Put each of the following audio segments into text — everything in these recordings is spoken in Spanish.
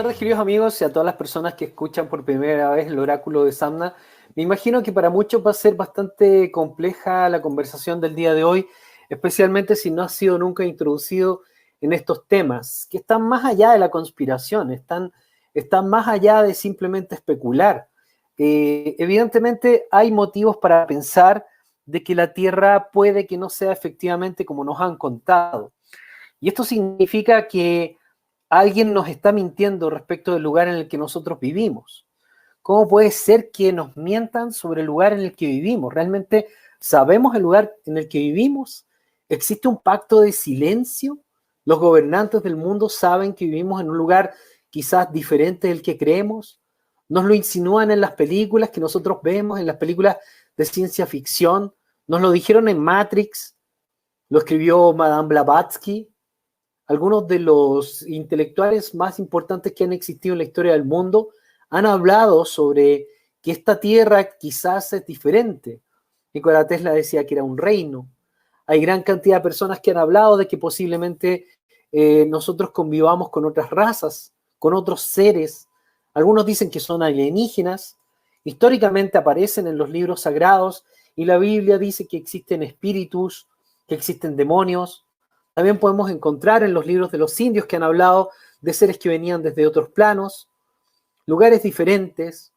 tardes, queridos amigos, y a todas las personas que escuchan por primera vez el oráculo de Samna. Me imagino que para muchos va a ser bastante compleja la conversación del día de hoy, especialmente si no has sido nunca introducido en estos temas, que están más allá de la conspiración, están más allá de simplemente especular. Evidentemente hay motivos para pensar de que la Tierra puede que no sea efectivamente como nos han contado. Y esto significa que alguien nos está mintiendo respecto del lugar en el que nosotros vivimos. ¿Cómo puede ser que nos mientan sobre el lugar en el que vivimos? ¿Realmente sabemos el lugar en el que vivimos? ¿Existe un pacto de silencio? ¿Los gobernantes del mundo saben que vivimos en un lugar quizás diferente del que creemos? ¿Nos lo insinúan en las películas que nosotros vemos, en las películas de ciencia ficción? ¿Nos lo dijeron en Matrix? ¿Lo escribió Madame Blavatsky? Algunos de los intelectuales más importantes que han existido en la historia del mundo han hablado sobre que esta tierra quizás es diferente. Nikola Tesla decía que era un reino. Hay gran cantidad de personas que han hablado de que posiblemente nosotros convivamos con otras razas, con otros seres. Algunos dicen que son alienígenas. Históricamente aparecen en los libros sagrados y la Biblia dice que existen espíritus, que existen demonios. También podemos encontrar en los libros de los indios que han hablado de seres que venían desde otros planos, lugares diferentes.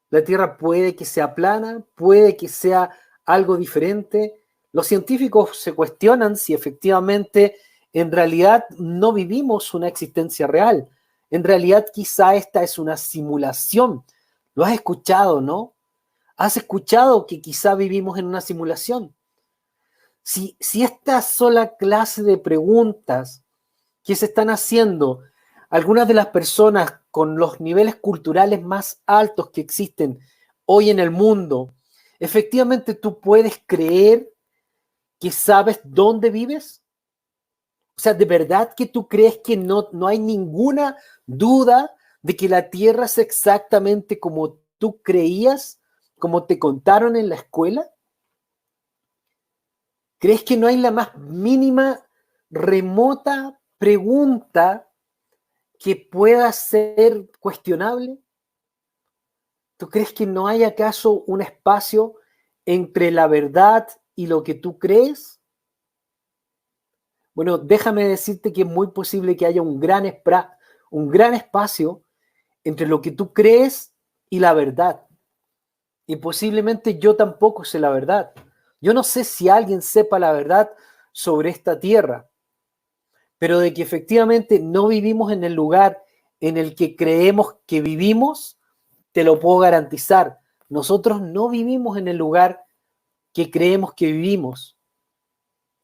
La Tierra puede que sea plana, puede que sea algo diferente. Los científicos se cuestionan si efectivamente en realidad no vivimos una existencia real. En realidad quizá esta es una simulación. Lo has escuchado, ¿no? ¿Has escuchado que quizá vivimos en una simulación? Si esta sola clase de preguntas que se están haciendo algunas de las personas con los niveles culturales más altos que existen hoy en el mundo, efectivamente tú puedes creer que sabes dónde vives. O sea, ¿de verdad que tú crees que no hay ninguna duda de que la Tierra es exactamente como tú creías, como te contaron en la escuela? ¿Crees que no hay la más mínima, remota pregunta que pueda ser cuestionable? ¿Tú crees que no hay acaso un espacio entre la verdad y lo que tú crees? Bueno, déjame decirte que es muy posible que haya un gran espacio entre lo que tú crees y la verdad. Y posiblemente yo tampoco sé la verdad. Yo no sé si alguien sepa la verdad sobre esta tierra, pero de que efectivamente no vivimos en el lugar en el que creemos que vivimos, te lo puedo garantizar. Nosotros no vivimos en el lugar que creemos que vivimos.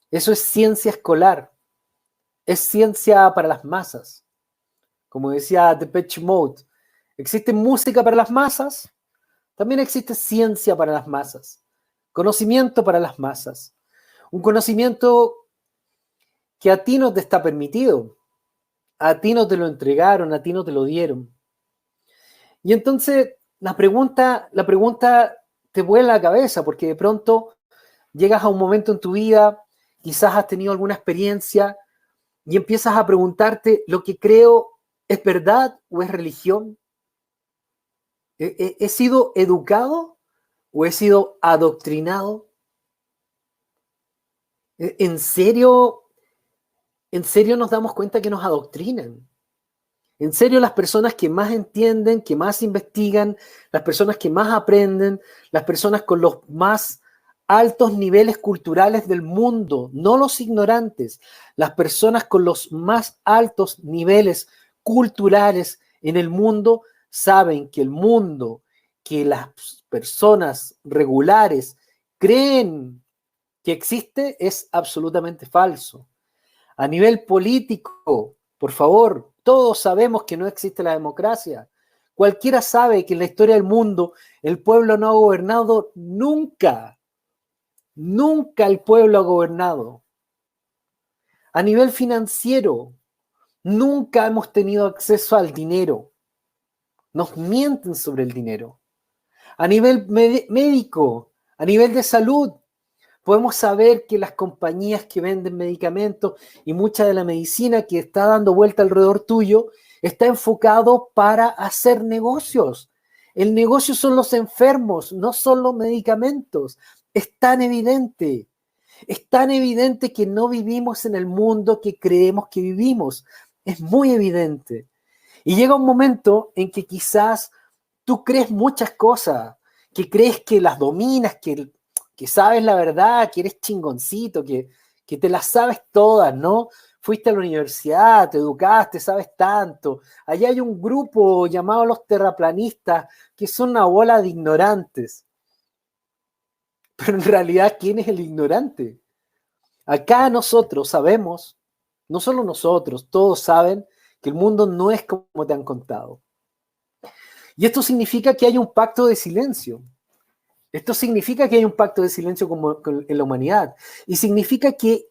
Eso es ciencia escolar, es ciencia para las masas. Como decía Depeche Mode, existe música para las masas, también existe ciencia para las masas, conocimiento para las masas. Un conocimiento que a ti no te está permitido, a ti no te lo entregaron, a ti no te lo dieron. Y entonces la pregunta te vuela la cabeza porque de pronto llegas a un momento en tu vida, quizás has tenido alguna experiencia y empiezas a preguntarte, ¿lo que creo es verdad o es religión? ¿He sido educado o he sido adoctrinado? ¿En serio, en serio nos damos cuenta que nos adoctrinan? En serio, las personas que más entienden, que más investigan, las personas que más aprenden, las personas con los más altos niveles culturales del mundo, no los ignorantes, las personas con los más altos niveles culturales en el mundo saben que el mundo, que las personas regulares creen que existe es absolutamente falso. A nivel político, por favor, todos sabemos que no existe la democracia. Cualquiera sabe que en la historia del mundo el pueblo no ha gobernado nunca. Nunca el pueblo ha gobernado. A nivel financiero, nunca hemos tenido acceso al dinero. Nos mienten sobre el dinero. A nivel médico, a nivel de salud, podemos saber que las compañías que venden medicamentos y mucha de la medicina que está dando vuelta alrededor tuyo está enfocado para hacer negocios. El negocio son los enfermos, no son los medicamentos. Es tan evidente. Es tan evidente que no vivimos en el mundo que creemos que vivimos. Es muy evidente. Y llega un momento en que quizás tú crees muchas cosas, que crees que las dominas, que sabes la verdad, que eres chingoncito, que te las sabes todas, ¿no? Fuiste a la universidad, te educaste, sabes tanto. Allá hay un grupo llamado los terraplanistas que son una bola de ignorantes. Pero en realidad, ¿quién es el ignorante? Acá nosotros sabemos, no solo nosotros, todos saben que el mundo no es como te han contado. Y esto significa que hay un pacto de silencio. Esto significa que hay un pacto de silencio en la humanidad. Y significa que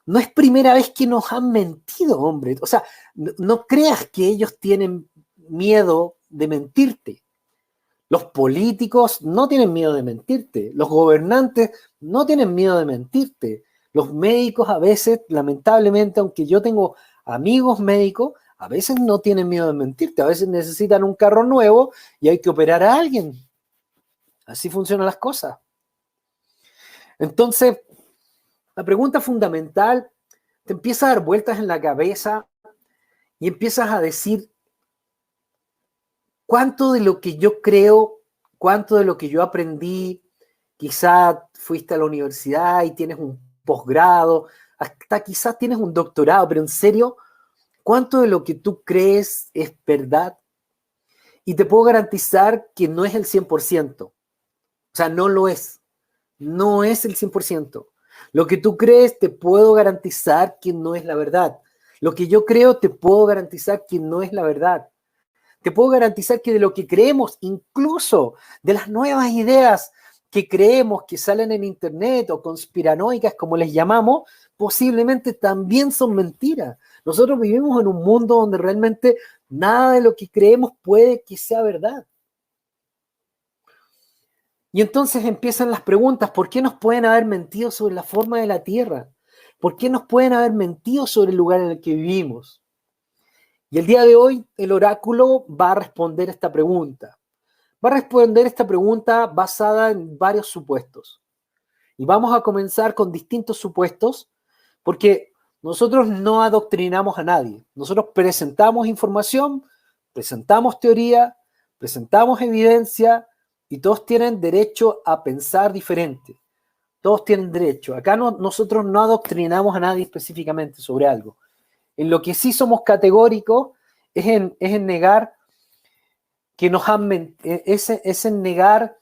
no es primera vez que nos han mentido, hombre. O sea, no creas que ellos tienen miedo de mentirte. Los políticos no tienen miedo de mentirte. Los gobernantes no tienen miedo de mentirte. Los médicos a veces, lamentablemente, aunque yo tengo amigos médicos, a veces no tienen miedo de mentirte. A veces necesitan un carro nuevo y hay que operar a alguien. Así funcionan las cosas. Entonces, la pregunta fundamental te empieza a dar vueltas en la cabeza y empiezas a decir cuánto de lo que yo creo, cuánto de lo que yo aprendí, quizás fuiste a la universidad y tienes un posgrado, hasta quizás tienes un doctorado, pero en serio, ¿cuánto de lo que tú crees es verdad? Y te puedo garantizar que no es el 100%. O sea, no lo es. No es el 100%. Lo que tú crees, te puedo garantizar que no es la verdad. Lo que yo creo, te puedo garantizar que no es la verdad. Te puedo garantizar que de lo que creemos, incluso de las nuevas ideas que creemos que salen en internet o conspiranoicas, como les llamamos, posiblemente también son mentiras. Nosotros vivimos en un mundo donde realmente nada de lo que creemos puede que sea verdad. Y entonces empiezan las preguntas, ¿por qué nos pueden haber mentido sobre la forma de la Tierra? ¿Por qué nos pueden haber mentido sobre el lugar en el que vivimos? Y el día de hoy el oráculo va a responder esta pregunta. Va a responder esta pregunta basada en varios supuestos. Y vamos a comenzar con distintos supuestos porque nosotros no adoctrinamos a nadie. Nosotros presentamos información, presentamos teoría, presentamos evidencia y todos tienen derecho a pensar diferente. Todos tienen derecho. Acá nosotros no adoctrinamos a nadie específicamente sobre algo. En lo que sí somos categóricos es en negar que nos han mentido, es en negar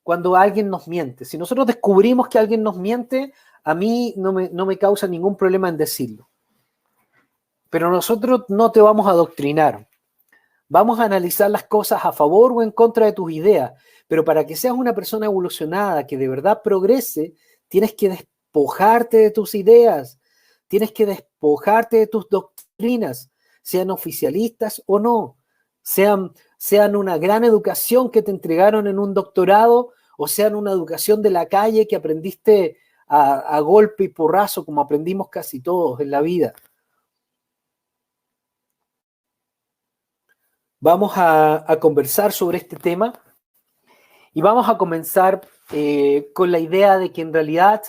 cuando alguien nos miente. Si nosotros descubrimos que alguien nos miente, a mí no me causa ningún problema en decirlo. Pero nosotros no te vamos a adoctrinar. Vamos a analizar las cosas a favor o en contra de tus ideas. Pero para que seas una persona evolucionada, que de verdad progrese, tienes que despojarte de tus ideas. Tienes que despojarte de tus doctrinas, sean oficialistas o no. Sean una gran educación que te entregaron en un doctorado o sean una educación de la calle que aprendiste a golpe y porrazo, como aprendimos casi todos en la vida. Vamos a conversar sobre este tema y vamos a comenzar con la idea de que en realidad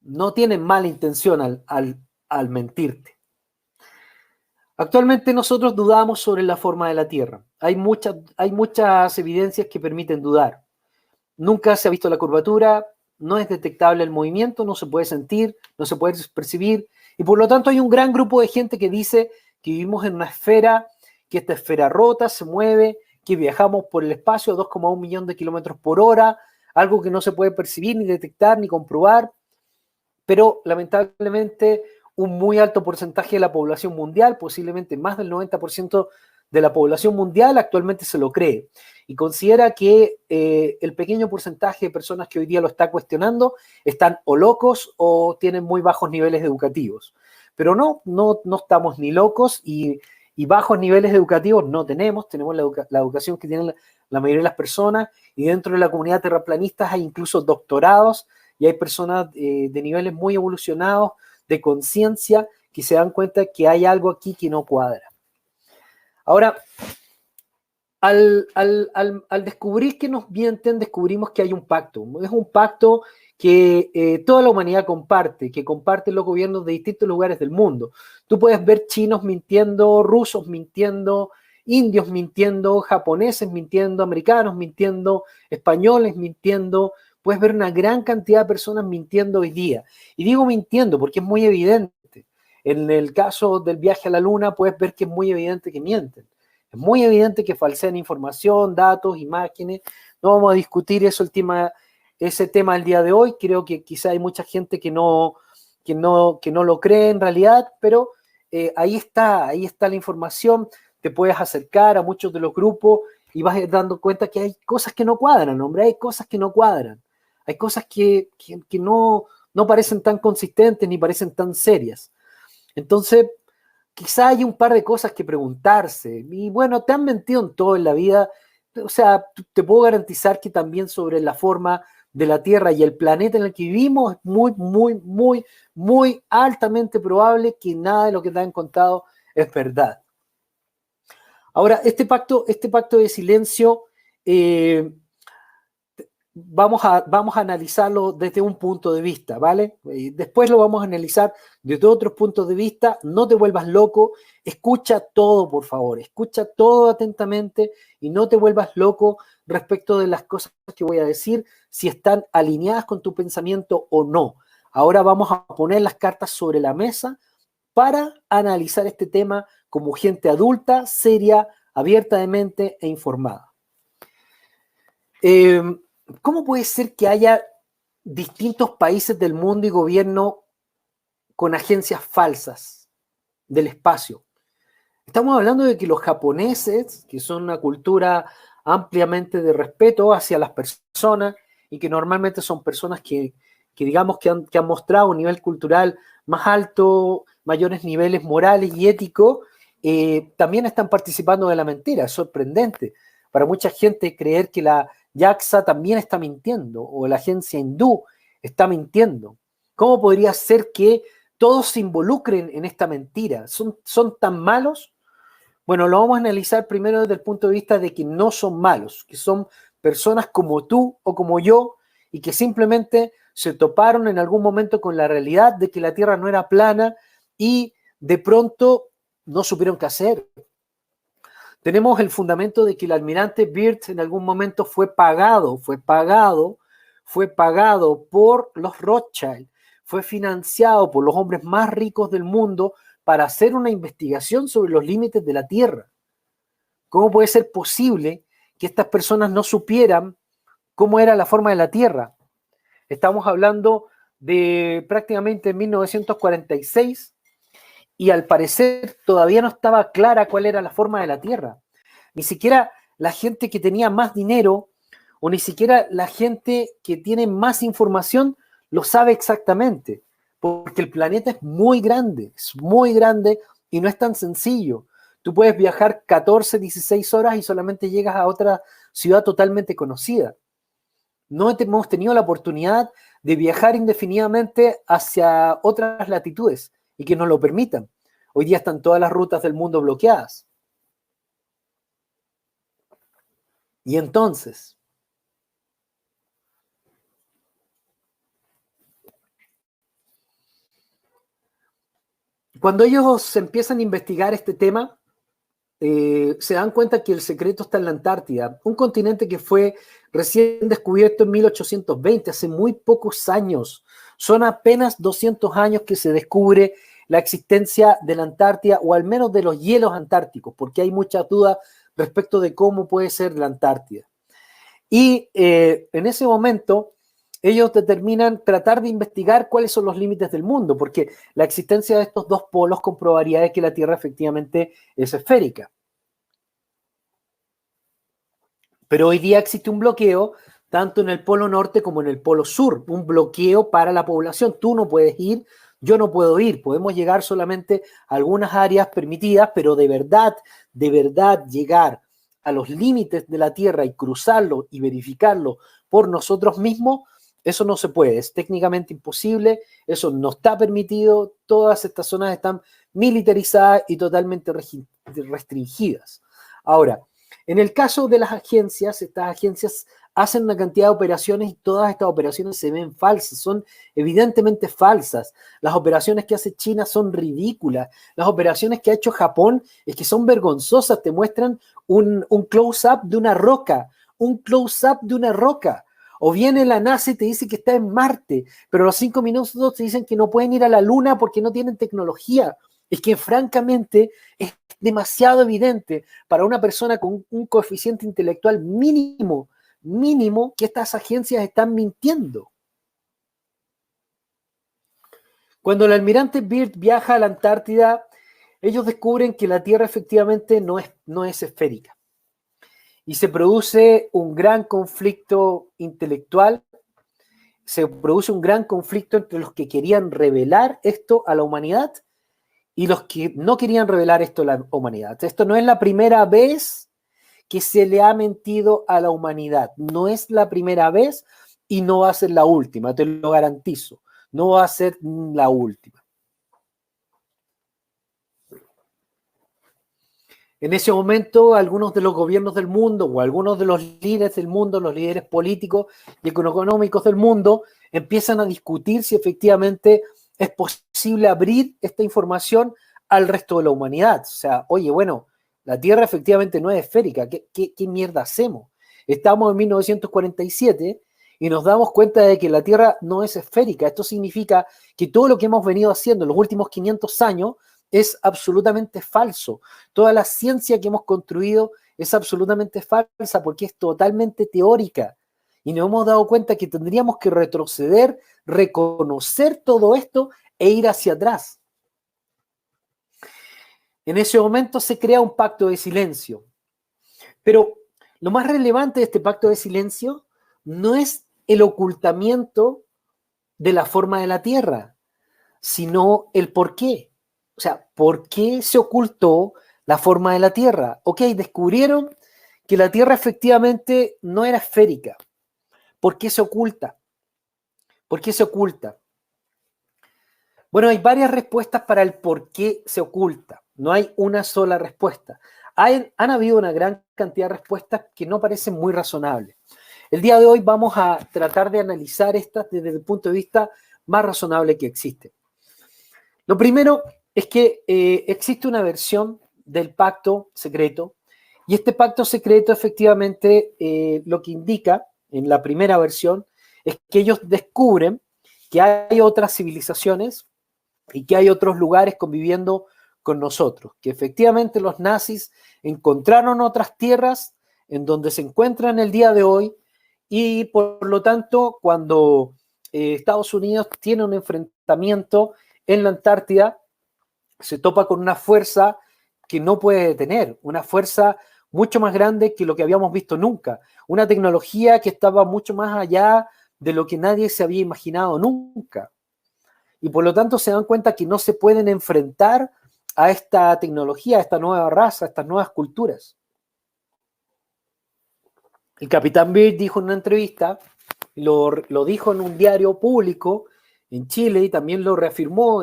no tienen mala intención al mentirte. Actualmente nosotros dudamos sobre la forma de la Tierra. Hay muchas evidencias que permiten dudar. Nunca se ha visto la curvatura, no es detectable el movimiento, no se puede sentir, no se puede percibir, y por lo tanto hay un gran grupo de gente que dice que vivimos en una esfera, que esta esfera rota, se mueve, que viajamos por el espacio a 2,1 millones de kilómetros por hora, algo que no se puede percibir, ni detectar, ni comprobar, pero lamentablemente un muy alto porcentaje de la población mundial, posiblemente más del 90% de la población mundial actualmente se lo cree y considera que el pequeño porcentaje de personas que hoy día lo está cuestionando están o locos o tienen muy bajos niveles educativos. Pero no estamos ni locos y bajos niveles educativos no tenemos la educación que tienen la mayoría de las personas y dentro de la comunidad terraplanistas hay incluso doctorados y hay personas de niveles muy evolucionados de conciencia que se dan cuenta que hay algo aquí que no cuadra. Ahora, al descubrir que nos mienten, descubrimos que hay un pacto. Es un pacto que toda la humanidad comparte, que comparten los gobiernos de distintos lugares del mundo. Tú puedes ver chinos mintiendo, rusos mintiendo, indios mintiendo, japoneses mintiendo, americanos mintiendo, españoles mintiendo. Puedes ver una gran cantidad de personas mintiendo hoy día. Y digo mintiendo porque es muy evidente. En el caso del viaje a la luna, puedes ver que es muy evidente que mienten. Es muy evidente que falsean información, datos, imágenes. No vamos a discutir ese tema el día de hoy. Creo que quizá hay mucha gente que no lo cree en realidad, pero ahí está la información. Te puedes acercar a muchos de los grupos y vas dando cuenta que hay cosas que no cuadran, hombre, hay cosas que no cuadran. Hay cosas que no parecen tan consistentes ni parecen tan serias. Entonces, quizá hay un par de cosas que preguntarse. Y bueno, te han mentido en todo en la vida. O sea, te puedo garantizar que también sobre la forma de la Tierra y el planeta en el que vivimos es muy, muy, muy, muy altamente probable que nada de lo que te han contado es verdad. Ahora, este pacto de silencio, vamos a analizarlo desde un punto de vista, ¿vale? Después lo vamos a analizar desde otros puntos de vista. No te vuelvas loco, escucha todo, por favor, escucha todo atentamente y no te vuelvas loco respecto de las cosas que voy a decir, si están alineadas con tu pensamiento o no. Ahora vamos a poner las cartas sobre la mesa para analizar este tema como gente adulta, seria, abierta de mente e informada. ¿Cómo puede ser que haya distintos países del mundo y gobierno con agencias falsas del espacio? Estamos hablando de que los japoneses, que son una cultura ampliamente de respeto hacia las personas y que normalmente son personas que digamos que han mostrado un nivel cultural más alto, mayores niveles morales y éticos, también están participando de la mentira. Es sorprendente para mucha gente creer que la JAXA también está mintiendo o la agencia hindú está mintiendo. ¿Cómo podría ser que todos se involucren en esta mentira? ¿Son tan malos? Bueno, lo vamos a analizar primero desde el punto de vista de que no son malos, que son personas como tú o como yo y que simplemente se toparon en algún momento con la realidad de que la Tierra no era plana y de pronto no supieron qué hacer. Tenemos el fundamento de que el almirante Byrd en algún momento fue pagado por los Rothschild, fue financiado por los hombres más ricos del mundo para hacer una investigación sobre los límites de la Tierra. ¿Cómo puede ser posible que estas personas no supieran cómo era la forma de la Tierra? Estamos hablando de prácticamente 1946 y al parecer todavía no estaba clara cuál era la forma de la Tierra. Ni siquiera la gente que tenía más dinero o ni siquiera la gente que tiene más información lo sabe exactamente, porque el planeta es muy grande y no es tan sencillo. Tú puedes viajar 14, 16 horas y solamente llegas a otra ciudad totalmente conocida. No hemos tenido la oportunidad de viajar indefinidamente hacia otras latitudes y que nos lo permitan. Hoy día están todas las rutas del mundo bloqueadas. Y entonces, cuando ellos empiezan a investigar este tema, se dan cuenta que el secreto está en la Antártida, un continente que fue recién descubierto en 1820, hace muy pocos años. Son apenas 200 años que se descubre la existencia de la Antártida, o al menos de los hielos antárticos, porque hay muchas dudas respecto de cómo puede ser la Antártida. Y en ese momento ellos determinan tratar de investigar cuáles son los límites del mundo, porque la existencia de estos dos polos comprobaría de que la Tierra efectivamente es esférica. Pero hoy día existe un bloqueo tanto en el polo norte como en el polo sur, un bloqueo para la población. Tú no puedes ir, yo no puedo ir, podemos llegar solamente a algunas áreas permitidas, pero de verdad llegar a los límites de la Tierra y cruzarlo y verificarlo por nosotros mismos Eso no se puede, es técnicamente imposible, eso no está permitido, todas estas zonas están militarizadas y totalmente restringidas. Ahora, en el caso de las agencias, estas agencias hacen una cantidad de operaciones y todas estas operaciones se ven falsas, son evidentemente falsas. Las operaciones que hace China son ridículas. Las operaciones que ha hecho Japón es que son vergonzosas, te muestran un close-up de una roca, un close-up de una roca. O viene la NASA y te dice que está en Marte, pero a los 5 minutos te dicen que no pueden ir a la Luna porque no tienen tecnología. Es que francamente es demasiado evidente para una persona con un coeficiente intelectual mínimo que estas agencias están mintiendo. Cuando el almirante Byrd viaja a la Antártida, ellos descubren que la Tierra efectivamente no es esférica. Y se produce un gran conflicto intelectual, se produce un gran conflicto entre los que querían revelar esto a la humanidad y los que no querían revelar esto a la humanidad. Esto no es la primera vez que se le ha mentido a la humanidad. No es la primera vez y no va a ser la última, te lo garantizo. No va a ser la última. En ese momento, algunos de los gobiernos del mundo o algunos de los líderes del mundo, los líderes políticos y económicos del mundo, empiezan a discutir si efectivamente es posible abrir esta información al resto de la humanidad. O sea, oye, bueno, la Tierra efectivamente no es esférica. ¿Qué mierda hacemos? Estamos en 1947 y nos damos cuenta de que la Tierra no es esférica. Esto significa que todo lo que hemos venido haciendo en los últimos 500 años es absolutamente falso. Toda la ciencia que hemos construido es absolutamente falsa porque es totalmente teórica. Y nos hemos dado cuenta que tendríamos que retroceder, reconocer todo esto e ir hacia atrás. En ese momento se crea un pacto de silencio. Pero lo más relevante de este pacto de silencio no es el ocultamiento de la forma de la Tierra, sino el por qué. O sea, ¿por qué se ocultó la forma de la Tierra? Ok, descubrieron que la Tierra efectivamente no era esférica. ¿Por qué se oculta? ¿Por qué se oculta? Bueno, hay varias respuestas para el por qué se oculta. No hay una sola respuesta. Han habido una gran cantidad de respuestas que no parecen muy razonables. El día de hoy vamos a tratar de analizar estas desde el punto de vista más razonable que existe. Lo primero es que existe una versión del pacto secreto y este pacto secreto efectivamente lo que indica en la primera versión es que ellos descubren que hay otras civilizaciones y que hay otros lugares conviviendo con nosotros, que efectivamente los nazis encontraron otras tierras en donde se encuentran el día de hoy y por lo tanto cuando Estados Unidos tiene un enfrentamiento en la Antártida, se topa con una fuerza que no puede detener, una fuerza mucho más grande que lo que habíamos visto nunca, una tecnología que estaba mucho más allá de lo que nadie se había imaginado nunca. Y por lo tanto se dan cuenta que no se pueden enfrentar a esta tecnología, a esta nueva raza, a estas nuevas culturas. El capitán Byrd dijo en una entrevista, lo dijo en un diario público en Chile y también lo reafirmó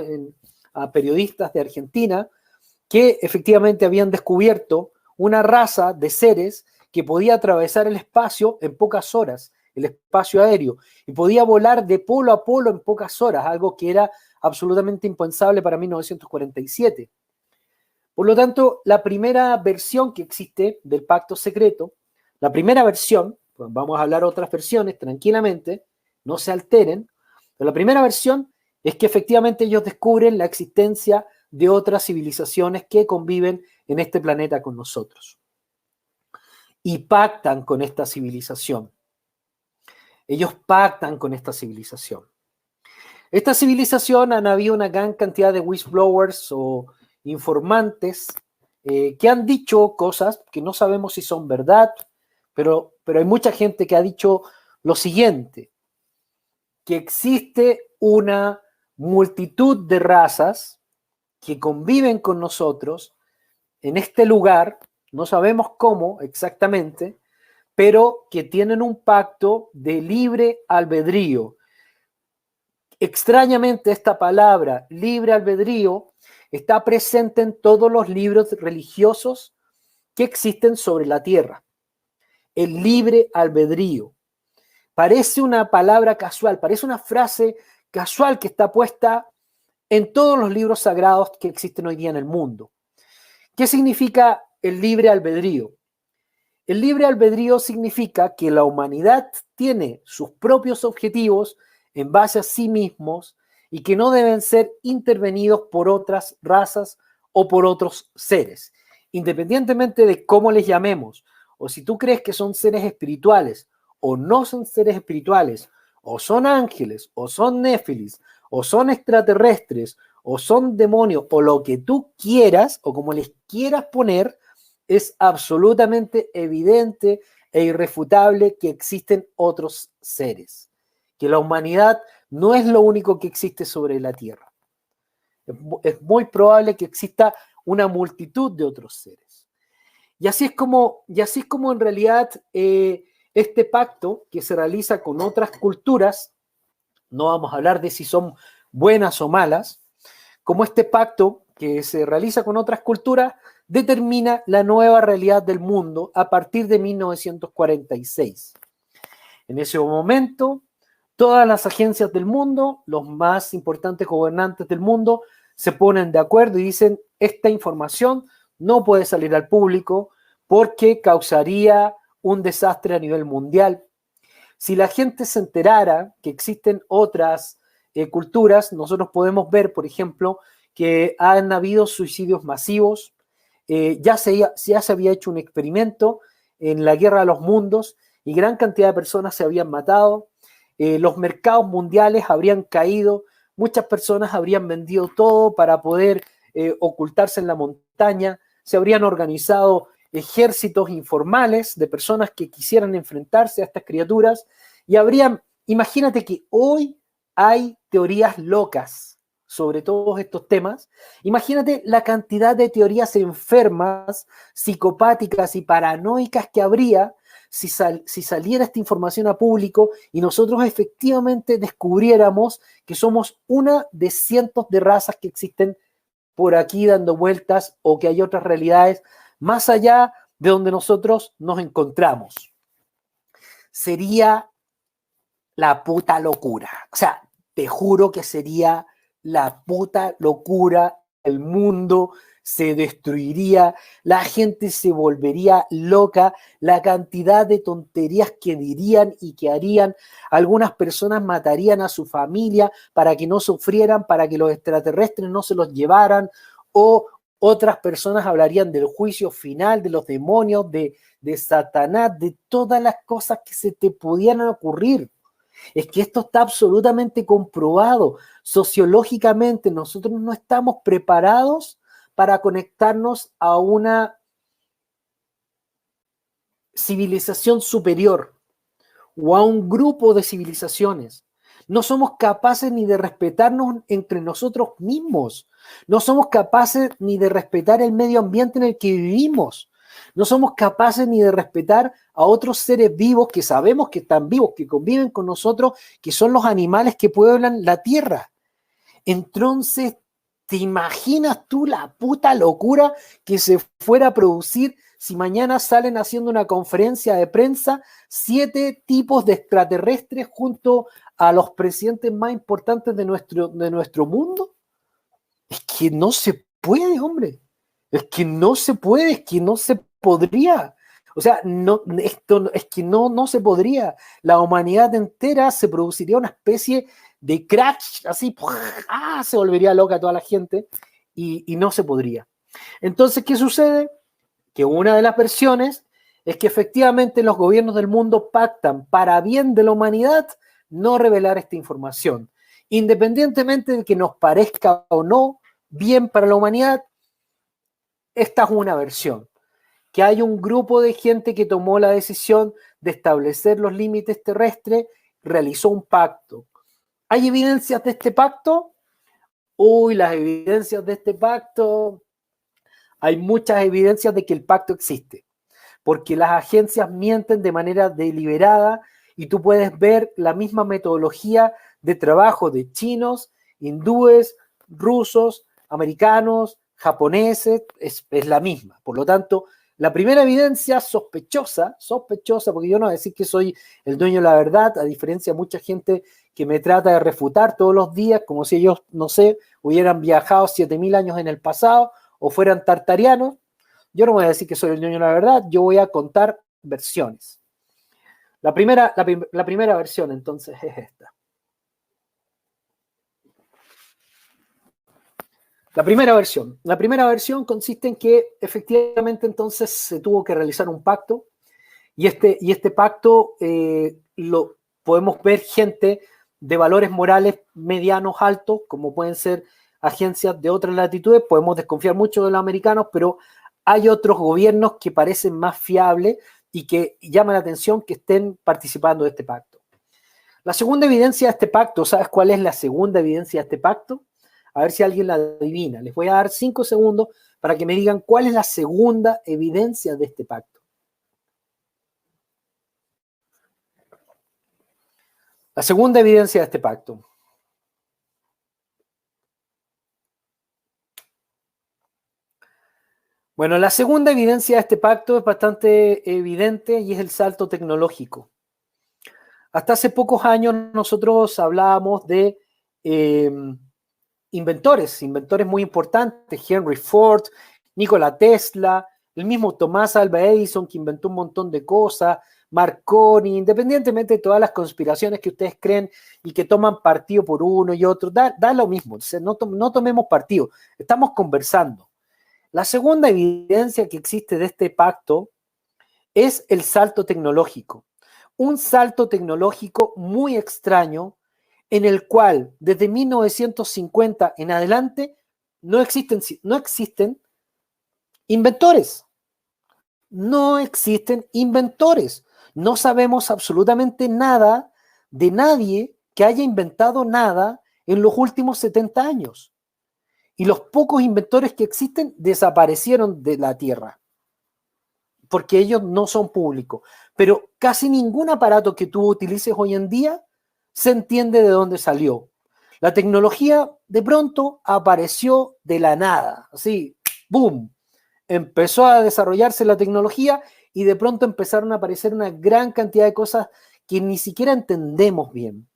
a periodistas de Argentina, que efectivamente habían descubierto una raza de seres que podía atravesar el espacio en pocas horas, el espacio aéreo, y podía volar de polo a polo en pocas horas, algo que era absolutamente impensable para 1947. Por lo tanto, la primera versión que existe del pacto secreto, la primera versión, pues vamos a hablar otras versiones tranquilamente, no se alteren, pero la primera versión es que efectivamente ellos descubren la existencia de otras civilizaciones que conviven en este planeta con nosotros. Y pactan con esta civilización. Ellos pactan con esta civilización. Esta civilización han habido una gran cantidad de whistleblowers o informantes que han dicho cosas que no sabemos si son verdad, pero hay mucha gente que ha dicho lo siguiente, que existe una multitud de razas que conviven con nosotros en este lugar, no sabemos cómo exactamente, pero que tienen un pacto de libre albedrío, Extrañamente, esta palabra libre albedrío está presente en todos los libros religiosos que existen sobre la tierra. El libre albedrío. Parece una palabra casual, parece una frase casual que está puesta en todos los libros sagrados que existen hoy día en el mundo. ¿Qué significa el libre albedrío? El libre albedrío significa que la humanidad tiene sus propios objetivos en base a sí mismos y que no deben ser intervenidos por otras razas o por otros seres, independientemente de cómo les llamemos, o si tú crees que son seres espirituales o no son seres espirituales, o son ángeles, o son néfilis, o son extraterrestres, o son demonios, o lo que tú quieras, o como les quieras poner, es absolutamente evidente e irrefutable que existen otros seres, que la humanidad no es lo único que existe sobre la Tierra. Es muy probable que exista una multitud de otros seres. Y así es como en realidad este pacto que se realiza con otras culturas, no vamos a hablar de si son buenas o malas, como este pacto que se realiza con otras culturas determina la nueva realidad del mundo a partir de 1946. En ese momento, todas las agencias del mundo, los más importantes gobernantes del mundo, se ponen de acuerdo y dicen, esta información no puede salir al público porque causaría un desastre a nivel mundial. Si la gente se enterara que existen otras culturas, nosotros podemos ver, por ejemplo, que han habido suicidios masivos. Ya se había hecho un experimento en la Guerra de los Mundos y gran cantidad de personas se habían matado. Los mercados mundiales habrían caído, muchas personas habrían vendido todo para poder ocultarse en la montaña, se habrían organizado ejércitos informales de personas que quisieran enfrentarse a estas criaturas y imagínate que hoy hay teorías locas sobre todos estos temas. Imagínate la cantidad de teorías enfermas, psicopáticas y paranoicas que habría si saliera esta información a público y nosotros efectivamente descubriéramos que somos una de cientos de razas que existen por aquí dando vueltas o que hay otras realidades más allá de donde nosotros nos encontramos. Sería la puta locura. O sea, te juro que sería la puta locura. El mundo se destruiría, la gente se volvería loca, la cantidad de tonterías que dirían y que harían. Algunas personas matarían a su familia para que no sufrieran, para que los extraterrestres no se los llevaran, o otras personas hablarían del juicio final, de los demonios, de Satanás, de todas las cosas que se te pudieran ocurrir. Es que esto está absolutamente comprobado. Sociológicamente nosotros no estamos preparados para conectarnos a una civilización superior o a un grupo de civilizaciones. No somos capaces ni de respetarnos entre nosotros mismos. No somos capaces ni de respetar el medio ambiente en el que vivimos. No somos capaces ni de respetar a otros seres vivos que sabemos que están vivos, que conviven con nosotros, que son los animales que pueblan la tierra. Entonces, ¿te imaginas tú la puta locura que se fuera a producir si mañana salen haciendo una conferencia de prensa 7 tipos de extraterrestres junto a los presidentes más importantes de nuestro mundo? Es que no se puede, hombre. Es que no se puede, es que no se podría. O sea, es que no se podría. La humanidad entera se produciría una especie de crash, así, se volvería loca toda la gente y no se podría. Entonces, ¿qué sucede? Que una de las versiones es que efectivamente los gobiernos del mundo pactan para bien de la humanidad no revelar esta información. Independientemente de que nos parezca o no bien para la humanidad, esta es una versión. Que hay un grupo de gente que tomó la decisión de establecer los límites terrestres, realizó un pacto. ¿Hay evidencias de este pacto? Uy, las evidencias de este pacto, hay muchas evidencias de que el pacto existe, porque las agencias mienten de manera deliberada y tú puedes ver la misma metodología de trabajo de chinos, hindúes, rusos, americanos, japoneses, es la misma. Por lo tanto, la primera evidencia sospechosa, porque yo no voy a decir que soy el dueño de la verdad, a diferencia de mucha gente que me trata de refutar todos los días, como si ellos, no sé, hubieran viajado 7000 años en el pasado o fueran tartarianos. Yo no voy a decir que soy el dueño de la verdad, yo voy a contar versiones. La primera versión, entonces, es esta. La primera versión consiste en que efectivamente entonces se tuvo que realizar un pacto y este pacto lo podemos ver gente de valores morales medianos altos, como pueden ser agencias de otras latitudes, podemos desconfiar mucho de los americanos, pero hay otros gobiernos que parecen más fiables y que llaman la atención que estén participando de este pacto. La segunda evidencia de este pacto, ¿sabes cuál es la segunda evidencia de este pacto? A ver si alguien la adivina. Les voy a dar 5 segundos para que me digan cuál es la segunda evidencia de este pacto. La segunda evidencia de este pacto. Bueno, la segunda evidencia de este pacto es bastante evidente y es el salto tecnológico. Hasta hace pocos años nosotros hablábamos de inventores muy importantes, Henry Ford, Nikola Tesla, el mismo Tomás Alva Edison, que inventó un montón de cosas, Marconi, independientemente de todas las conspiraciones que ustedes creen y que toman partido por uno y otro, da lo mismo, entonces no tomemos partido, estamos conversando. La segunda evidencia que existe de este pacto es el salto tecnológico. Un salto tecnológico muy extraño en el cual desde 1950 en adelante no existen inventores. No existen inventores. No sabemos absolutamente nada de nadie que haya inventado nada en los últimos 70 años. Y los pocos inventores que existen desaparecieron de la Tierra, porque ellos no son públicos. Pero casi ningún aparato que tú utilices hoy en día se entiende de dónde salió. La tecnología de pronto apareció de la nada, así, ¡boom! Empezó a desarrollarse la tecnología y de pronto empezaron a aparecer una gran cantidad de cosas que ni siquiera entendemos bien.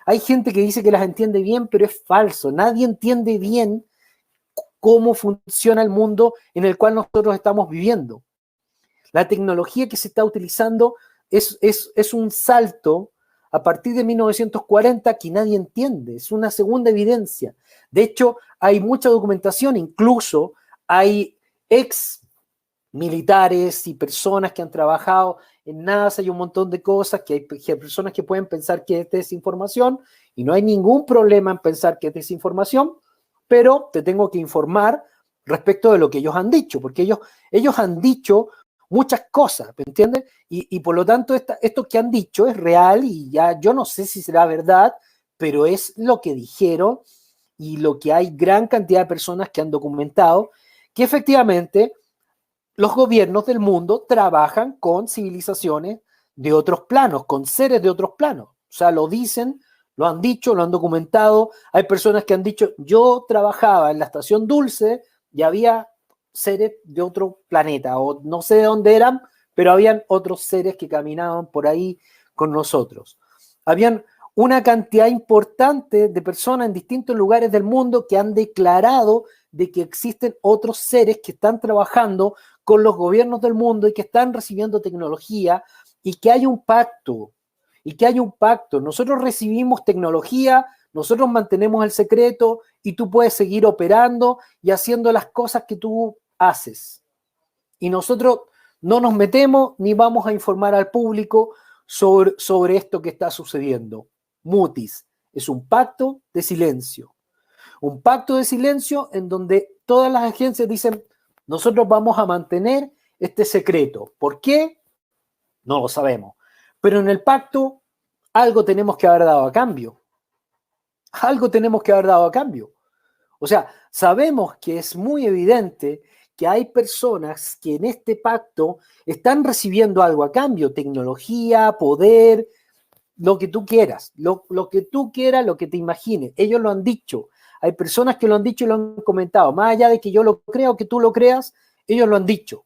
Hay gente que dice que las entiende bien, pero es falso. Nadie entiende bien cómo funciona el mundo en el cual nosotros estamos viviendo. La tecnología que se está utilizando es un salto a partir de 1940 que nadie entiende. Es una segunda evidencia. De hecho, hay mucha documentación, incluso hay ex militares y personas que han trabajado en NASA y un montón de cosas, que hay personas que pueden pensar que es desinformación y no hay ningún problema en pensar que es desinformación, pero te tengo que informar respecto de lo que ellos han dicho, porque ellos han dicho muchas cosas, ¿me entiendes? Y por lo tanto esto que han dicho es real y ya yo no sé si será verdad, pero es lo que dijeron y lo que hay gran cantidad de personas que han documentado, que efectivamente los gobiernos del mundo trabajan con civilizaciones de otros planos, con seres de otros planos. O sea, lo dicen, lo han dicho, lo han documentado. Hay personas que han dicho, yo trabajaba en la estación Dulce y había seres de otro planeta, o no sé de dónde eran, pero habían otros seres que caminaban por ahí con nosotros. Habían una cantidad importante de personas en distintos lugares del mundo que han declarado de que existen otros seres que están trabajando con los gobiernos del mundo y que están recibiendo tecnología y que hay un pacto, Nosotros recibimos tecnología, nosotros mantenemos el secreto y tú puedes seguir operando y haciendo las cosas que tú haces. Y nosotros no nos metemos ni vamos a informar al público sobre esto que está sucediendo. Mutis es un pacto de silencio. Un pacto de silencio en donde todas las agencias dicen, nosotros vamos a mantener este secreto. ¿Por qué? No lo sabemos. Pero en el pacto algo tenemos que haber dado a cambio. Algo tenemos que haber dado a cambio. O sea, sabemos que es muy evidente que hay personas que en este pacto están recibiendo algo a cambio, tecnología, poder, lo que tú quieras, lo que tú quieras, lo que te imagines. Ellos lo han dicho. Hay personas que lo han dicho y lo han comentado. Más allá de que yo lo crea o que tú lo creas, ellos lo han dicho.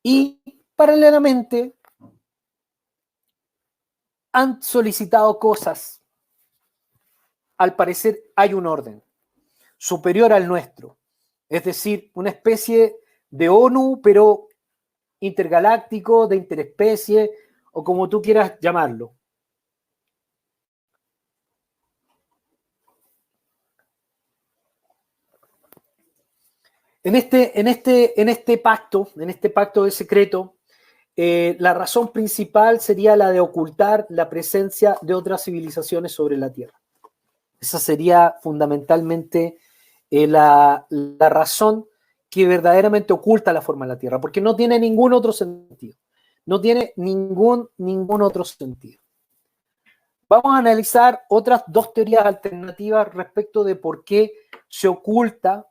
Y paralelamente han solicitado cosas. Al parecer hay un orden superior al nuestro. Es decir, una especie de ONU, pero intergaláctico, de interespecie, o como tú quieras llamarlo. En este pacto de secreto, la razón principal sería la de ocultar la presencia de otras civilizaciones sobre la Tierra. Esa sería fundamentalmente la razón que verdaderamente oculta la forma de la Tierra, porque no tiene ningún otro sentido. No tiene ningún otro sentido. Vamos a analizar otras dos teorías alternativas respecto de por qué se oculta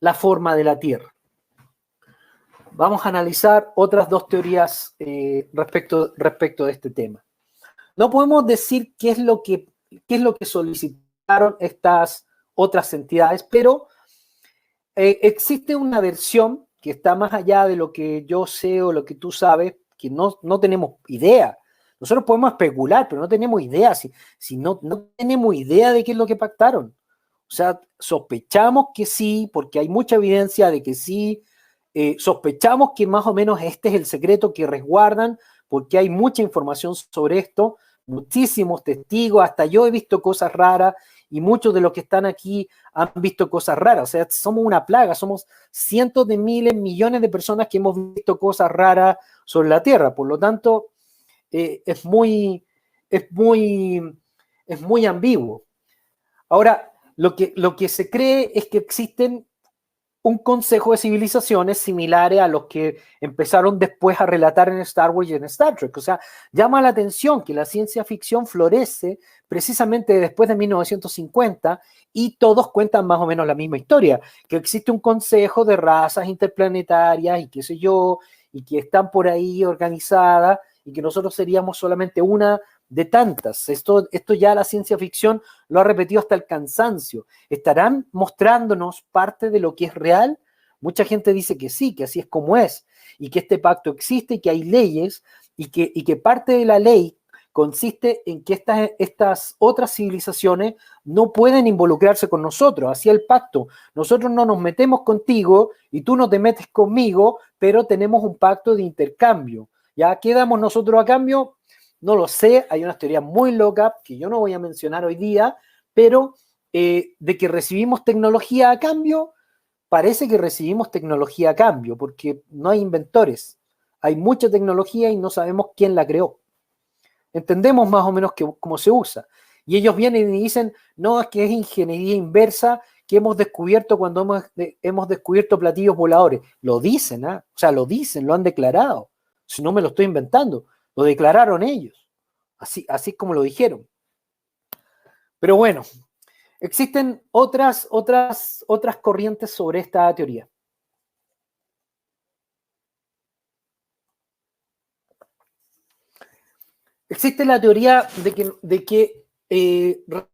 la forma de la Tierra. Vamos a analizar otras dos teorías respecto de este tema. No podemos decir qué es lo que solicitaron estas otras entidades, pero existe una versión que está más allá de lo que yo sé o lo que tú sabes, que no tenemos idea. Nosotros podemos especular, pero no tenemos idea. Si no tenemos idea de qué es lo que pactaron. O sea, sospechamos que sí, porque hay mucha evidencia de que sí. Sospechamos que más o menos este es el secreto que resguardan, porque hay mucha información sobre esto, muchísimos testigos, hasta yo he visto cosas raras y muchos de los que están aquí han visto cosas raras. O sea, somos una plaga, somos cientos de miles, millones de personas que hemos visto cosas raras sobre la Tierra. Por lo tanto, es muy ambiguo. Ahora, lo que se cree es que existen un consejo de civilizaciones similares a los que empezaron después a relatar en Star Wars y en Star Trek. O sea, llama la atención que la ciencia ficción florece precisamente después de 1950 y todos cuentan más o menos la misma historia, que existe un consejo de razas interplanetarias y qué sé yo, y que están por ahí organizadas y que nosotros seríamos solamente una de tantas. Esto ya la ciencia ficción lo ha repetido hasta el cansancio. ¿Estarán mostrándonos parte de lo que es real? Mucha gente dice que sí, que así es como es, y que este pacto existe y que hay leyes, y que parte de la ley consiste en que estas otras civilizaciones no pueden involucrarse con nosotros. Así el pacto. Nosotros no nos metemos contigo y tú no te metes conmigo, pero tenemos un pacto de intercambio. ¿Ya? ¿Qué damos nosotros a cambio? No lo sé, hay unas teorías muy locas que yo no voy a mencionar hoy día, pero de que recibimos tecnología a cambio, parece que recibimos tecnología a cambio, porque no hay inventores. Hay mucha tecnología y no sabemos quién la creó. Entendemos más o menos cómo se usa. Y ellos vienen y dicen, no, es que es ingeniería inversa que hemos descubierto cuando hemos descubierto platillos voladores. Lo dicen, ¿eh? O sea, lo dicen, lo han declarado. Si no me lo estoy inventando. Lo declararon ellos, así como lo dijeron. Pero bueno, existen otras corrientes sobre esta teoría. Existe la teoría de que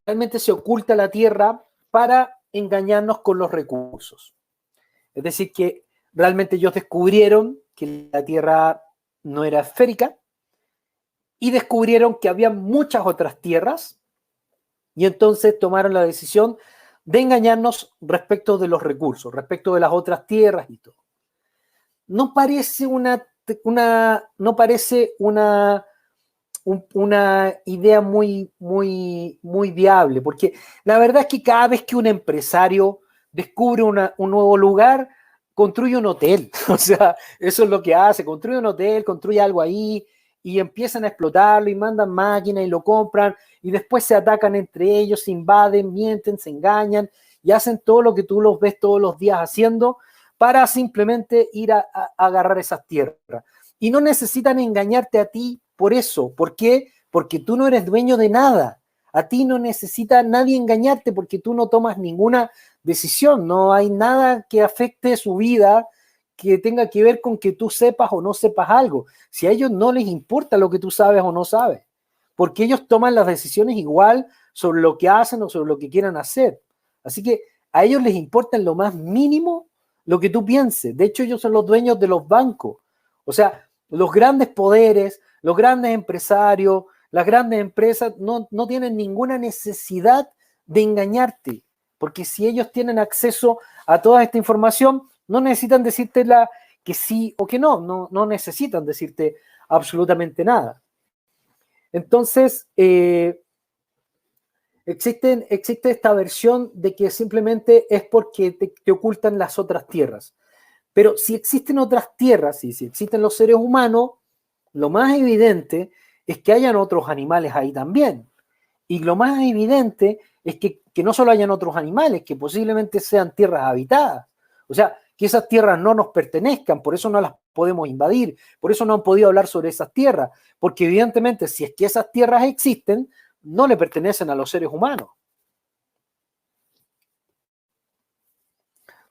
realmente se oculta la Tierra para engañarnos con los recursos. Es decir, que realmente ellos descubrieron que la Tierra no era esférica, y descubrieron que había muchas otras tierras y entonces tomaron la decisión de engañarnos respecto de los recursos, respecto de las otras tierras y todo. No parece una idea muy viable, porque la verdad es que cada vez que un empresario descubre un nuevo lugar, construye un hotel. O sea, eso es lo que hace, construye un hotel, construye algo ahí, y empiezan a explotarlo y mandan máquinas y lo compran y después se atacan entre ellos, se invaden, mienten, se engañan y hacen todo lo que tú los ves todos los días haciendo para simplemente ir a agarrar esas tierras. Y no necesitan engañarte a ti por eso. ¿Por qué? Porque tú no eres dueño de nada. A ti no necesita nadie engañarte porque tú no tomas ninguna decisión. No hay nada que afecte su vida que tenga que ver con que tú sepas o no sepas algo. Si a ellos no les importa lo que tú sabes o no sabes. porque ellos toman las decisiones igual sobre lo que hacen o sobre lo que quieran hacer. Así que a ellos les importa en lo más mínimo lo que tú pienses. De hecho, ellos son los dueños de los bancos. O sea, los grandes poderes, los grandes empresarios, las grandes empresas no tienen ninguna necesidad de engañarte, porque si ellos tienen acceso a toda esta información, no necesitan decirte que sí o que no necesitan decirte absolutamente nada. Entonces, existe esta versión de que simplemente es porque te ocultan las otras tierras. Pero si existen otras tierras y si existen los seres humanos, lo más evidente es que hayan otros animales ahí también. Y lo más evidente es que no solo hayan otros animales, que posiblemente sean tierras habitadas. O sea, que esas tierras no nos pertenezcan, por eso no las podemos invadir, por eso no han podido hablar sobre esas tierras, porque evidentemente si es que esas tierras existen, no le pertenecen a los seres humanos.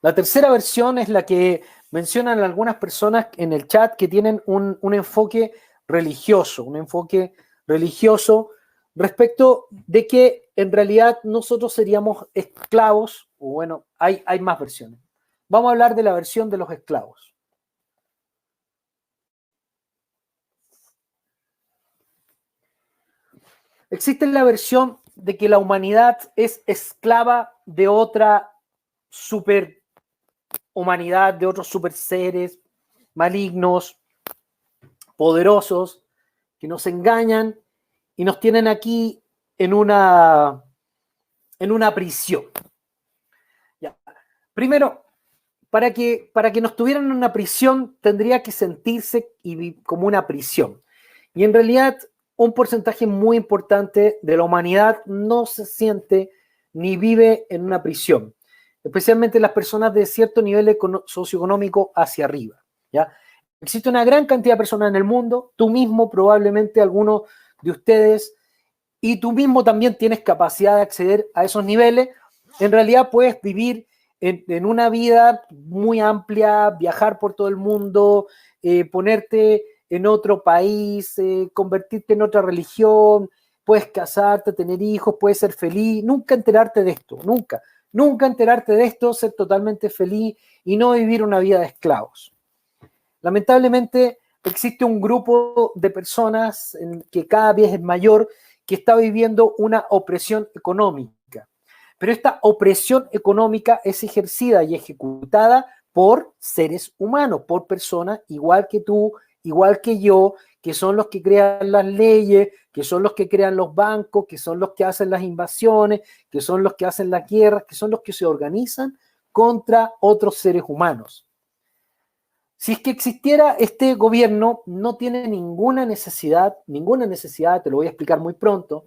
La tercera versión es la que mencionan algunas personas en el chat que tienen un enfoque religioso respecto de que en realidad nosotros seríamos esclavos, o bueno, hay más versiones. Vamos a hablar de la versión de los esclavos. Existe la versión de que la humanidad es esclava de otra superhumanidad, de otros super seres malignos, poderosos, que nos engañan y nos tienen aquí en una prisión. Ya. Primero, para que nos tuvieran en una prisión tendría que sentirse como una prisión. Y en realidad un porcentaje muy importante de la humanidad no se siente ni vive en una prisión, especialmente las personas de cierto nivel socioeconómico hacia arriba, ¿ya? Existe una gran cantidad de personas en el mundo, tú mismo probablemente algunos de ustedes, y tú mismo también tienes capacidad de acceder a esos niveles. En realidad puedes vivir en una vida muy amplia, viajar por todo el mundo, ponerte en otro país, convertirte en otra religión, puedes casarte, tener hijos, puedes ser feliz, nunca enterarte de esto, nunca enterarte de esto, ser totalmente feliz y no vivir una vida de esclavos. Lamentablemente existe un grupo de personas que cada vez es mayor que está viviendo una opresión económica. Pero esta opresión económica es ejercida y ejecutada por seres humanos, por personas igual que tú, igual que yo, que son los que crean las leyes, que son los que crean los bancos, que son los que hacen las invasiones, que son los que hacen las guerras, que son los que se organizan contra otros seres humanos. Si es que existiera este gobierno, no tiene ninguna necesidad, te lo voy a explicar muy pronto,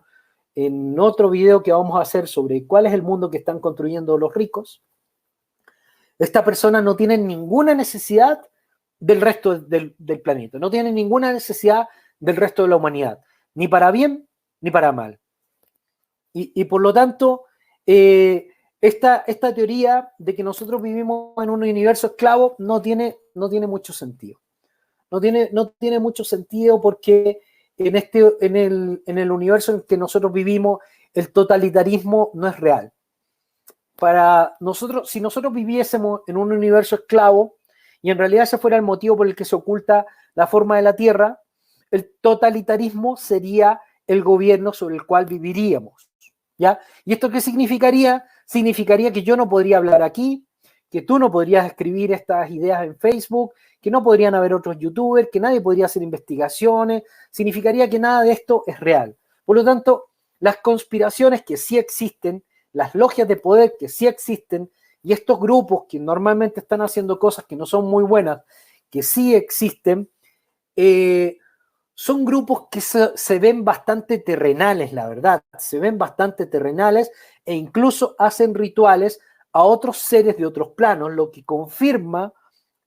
en otro video que vamos a hacer sobre cuál es el mundo que están construyendo los ricos. Esta persona no tiene ninguna necesidad del resto del planeta, no tiene ninguna necesidad del resto de la humanidad, ni para bien ni para mal. Y por lo tanto, esta teoría de que nosotros vivimos en un universo esclavo no tiene mucho sentido. No tiene mucho sentido porque en el universo en que nosotros vivimos, el totalitarismo no es real. Para nosotros, si nosotros viviésemos en un universo esclavo y en realidad ese fuera el motivo por el que se oculta la forma de la Tierra, el totalitarismo sería el gobierno sobre el cual viviríamos, ¿ya? ¿Y esto qué significaría? Significaría que yo no podría hablar aquí, que tú no podrías escribir estas ideas en Facebook, que no podrían haber otros youtubers, que nadie podría hacer investigaciones, significaría que nada de esto es real. Por lo tanto, las conspiraciones que sí existen, las logias de poder que sí existen, y estos grupos que normalmente están haciendo cosas que no son muy buenas, que sí existen, son grupos que se ven bastante terrenales, la verdad, se ven bastante terrenales e incluso hacen rituales a otros seres de otros planos, lo que confirma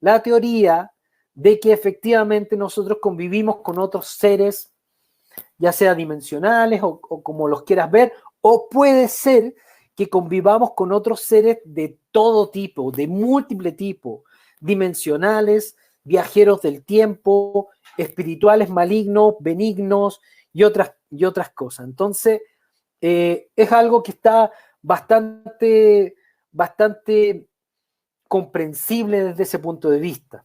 la teoría de que efectivamente nosotros convivimos con otros seres, ya sea dimensionales o como los quieras ver, o puede ser que convivamos con otros seres de todo tipo, de múltiple tipo, dimensionales, viajeros del tiempo, espirituales malignos, benignos y otras cosas. Entonces, es algo que está bastante comprensible desde ese punto de vista.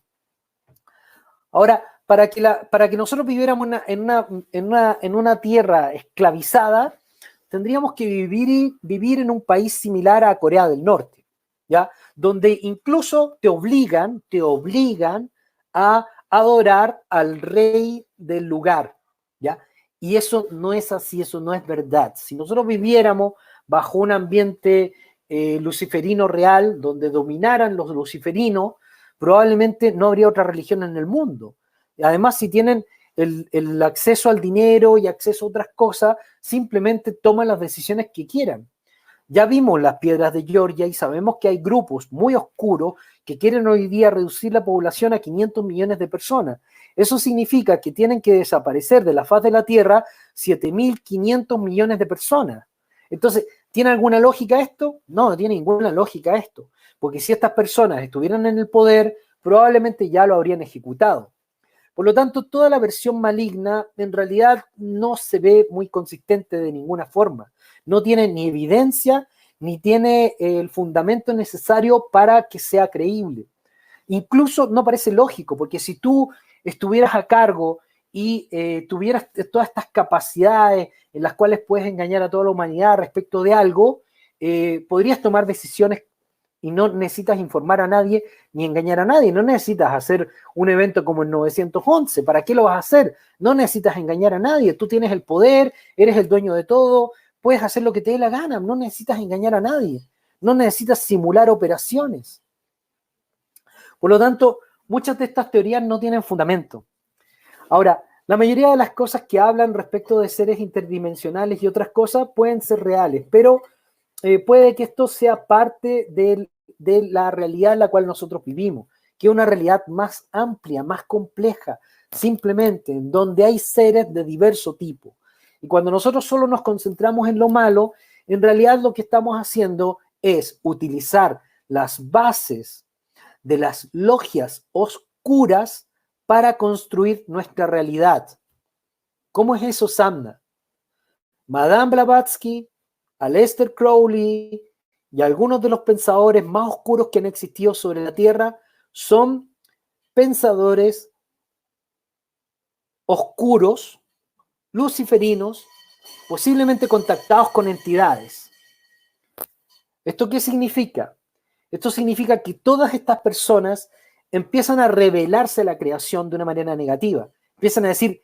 Ahora, para que nosotros viviéramos en una tierra esclavizada, tendríamos que vivir en un país similar a Corea del Norte, ¿ya? Donde incluso te obligan a adorar al rey del lugar, ¿ya? Y eso no es así, eso no es verdad. Si nosotros viviéramos bajo un ambiente luciferino real, donde dominaran los luciferinos, probablemente no habría otra religión en el mundo. Y además, si tienen el acceso al dinero y acceso a otras cosas, simplemente toman las decisiones que quieran. Ya vimos las piedras de Georgia y sabemos que hay grupos muy oscuros que quieren hoy día reducir la población a 500 millones de personas. Eso significa que tienen que desaparecer de la faz de la Tierra 7.500 millones de personas. Entonces, ¿tiene alguna lógica esto? No, no tiene ninguna lógica esto, porque si estas personas estuvieran en el poder, probablemente ya lo habrían ejecutado. Por lo tanto, toda la versión maligna en realidad no se ve muy consistente de ninguna forma. No tiene ni evidencia, ni tiene el fundamento necesario para que sea creíble. Incluso no parece lógico, porque si tú estuvieras a cargo y tuvieras todas estas capacidades en las cuales puedes engañar a toda la humanidad respecto de algo, podrías tomar decisiones y no necesitas informar a nadie ni engañar a nadie. No necesitas hacer un evento como el 911. ¿Para qué lo vas a hacer? No necesitas engañar a nadie. Tú tienes el poder, eres el dueño de todo, puedes hacer lo que te dé la gana. No necesitas engañar a nadie. No necesitas simular operaciones. Por lo tanto, muchas de estas teorías no tienen fundamento. Ahora, la mayoría de las cosas que hablan respecto de seres interdimensionales y otras cosas pueden ser reales, pero puede que esto sea parte de la realidad en la cual nosotros vivimos, que es una realidad más amplia, más compleja, simplemente en donde hay seres de diverso tipo. Y cuando nosotros solo nos concentramos en lo malo, en realidad lo que estamos haciendo es utilizar las bases de las logias oscuras para construir nuestra realidad. ¿Cómo es eso, Samna? Madame Blavatsky, Aleister Crowley y algunos de los pensadores más oscuros que han existido sobre la Tierra son pensadores oscuros, luciferinos, posiblemente contactados con entidades. ¿Esto qué significa? Esto significa que todas estas personas empiezan a revelarse a la creación de una manera negativa. Empiezan a decir,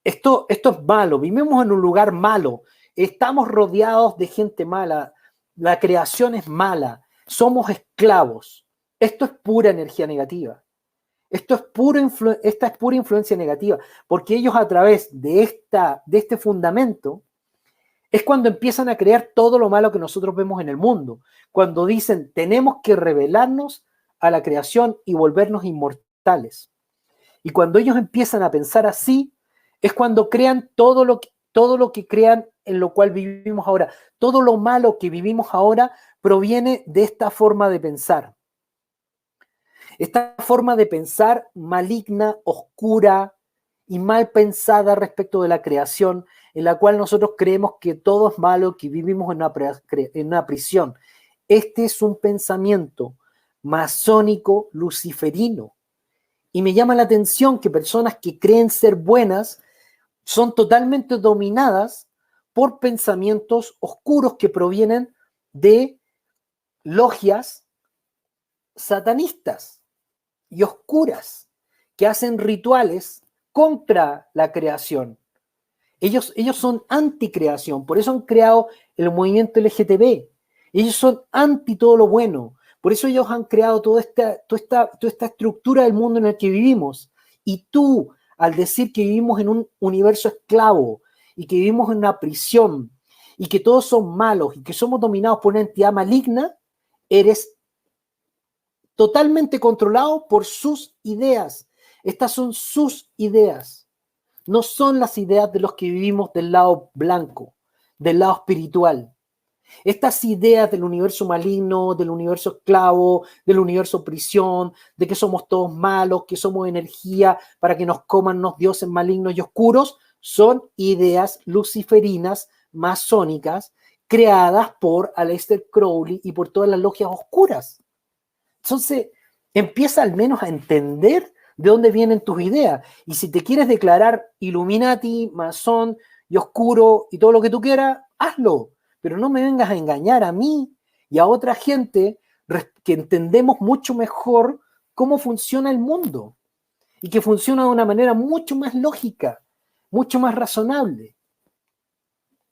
esto es malo, vivimos en un lugar malo, estamos rodeados de gente mala, la creación es mala, somos esclavos. Esto es pura energía negativa. Esta es pura influencia negativa, porque ellos a través de este fundamento es cuando empiezan a crear todo lo malo que nosotros vemos en el mundo. Cuando dicen, tenemos que revelarnos a la creación y volvernos inmortales. Y cuando ellos empiezan a pensar así, es cuando crean todo lo que crean en lo cual vivimos ahora. Todo lo malo que vivimos ahora proviene de esta forma de pensar. Esta forma de pensar maligna, oscura y mal pensada respecto de la creación, en la cual nosotros creemos que todo es malo, que vivimos en una prisión. Este es un pensamiento masónico luciferino. Y me llama la atención que personas que creen ser buenas son totalmente dominadas por pensamientos oscuros que provienen de logias satanistas y oscuras que hacen rituales contra la creación. Ellos son anticreación, por eso han creado el movimiento LGTB. Ellos son anti todo lo bueno, por eso ellos han creado toda esta estructura del mundo en el que vivimos. Y tú, al decir que vivimos en un universo esclavo y que vivimos en una prisión y que todos son malos y que somos dominados por una entidad maligna, eres totalmente controlado por sus ideas. Estas son sus ideas. No son las ideas de los que vivimos del lado blanco, del lado espiritual. Estas ideas del universo maligno, del universo esclavo, del universo prisión, de que somos todos malos, que somos energía para que nos coman los dioses malignos y oscuros, son ideas luciferinas, masónicas, creadas por Aleister Crowley y por todas las logias oscuras. Entonces, empieza al menos a entender de dónde vienen tus ideas. Y si te quieres declarar Illuminati, masón y oscuro y todo lo que tú quieras, hazlo. Pero no me vengas a engañar a mí y a otra gente que entendemos mucho mejor cómo funciona el mundo y que funciona de una manera mucho más lógica, mucho más razonable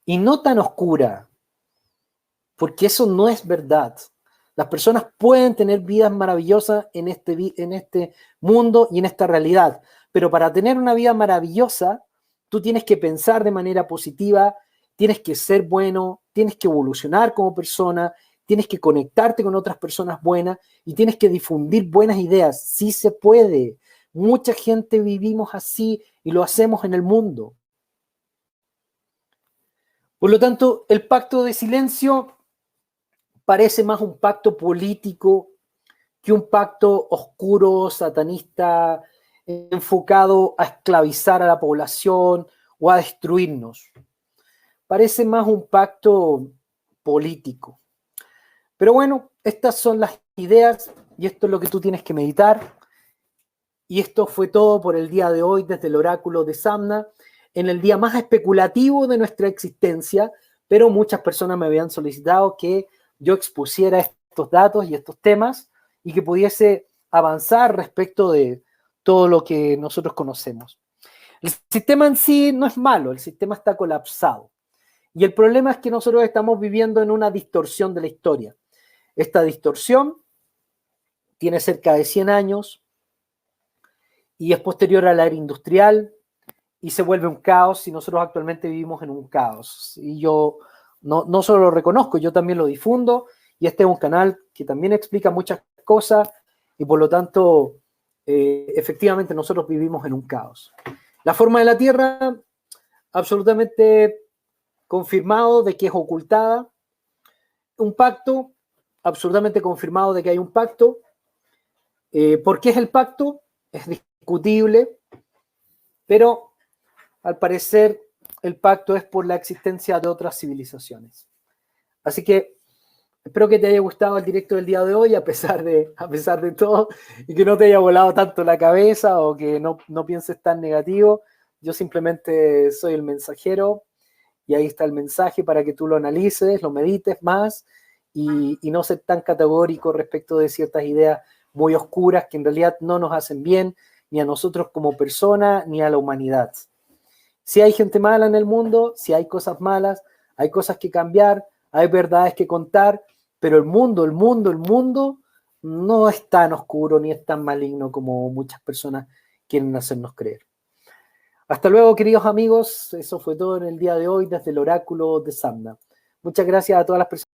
y no tan oscura, porque eso no es verdad. Las personas pueden tener vidas maravillosas en este mundo y en esta realidad, pero para tener una vida maravillosa, tú tienes que pensar de manera positiva, tienes que ser bueno, tienes que evolucionar como persona, tienes que conectarte con otras personas buenas y tienes que difundir buenas ideas. Sí se puede. Mucha gente vivimos así y lo hacemos en el mundo. Por lo tanto, el pacto de silencio parece más un pacto político que un pacto oscuro, satanista, enfocado a esclavizar a la población o a destruirnos. Parece más un pacto político. Pero bueno, estas son las ideas y esto es lo que tú tienes que meditar. Y esto fue todo por el día de hoy desde el oráculo de Samna, en el día más especulativo de nuestra existencia, pero muchas personas me habían solicitado que yo expusiera estos datos y estos temas y que pudiese avanzar respecto de todo lo que nosotros conocemos. El sistema en sí no es malo, el sistema está colapsado. Y el problema es que nosotros estamos viviendo en una distorsión de la historia. Esta distorsión tiene cerca de 100 años y es posterior a la era industrial y se vuelve un caos y nosotros actualmente vivimos en un caos. Y yo no solo lo reconozco, yo también lo difundo y este es un canal que también explica muchas cosas y por lo tanto efectivamente nosotros vivimos en un caos. La forma de la Tierra, absolutamente confirmado de que es ocultada, un pacto, absolutamente confirmado de que hay un pacto. ¿Por qué es el pacto? Es discutible, pero al parecer el pacto es por la existencia de otras civilizaciones. Así que espero que te haya gustado el directo del día de hoy, a pesar de todo, y que no te haya volado tanto la cabeza o que no pienses tan negativo. Yo simplemente soy el mensajero y ahí está el mensaje para que tú lo analices, lo medites más y no ser tan categórico respecto de ciertas ideas muy oscuras que en realidad no nos hacen bien ni a nosotros como personas ni a la humanidad. Si hay gente mala en el mundo, si hay cosas malas, hay cosas que cambiar, hay verdades que contar, pero el mundo no es tan oscuro ni es tan maligno como muchas personas quieren hacernos creer. Hasta luego, queridos amigos. Eso fue todo en el día de hoy desde el oráculo de Samna. Muchas gracias a todas las personas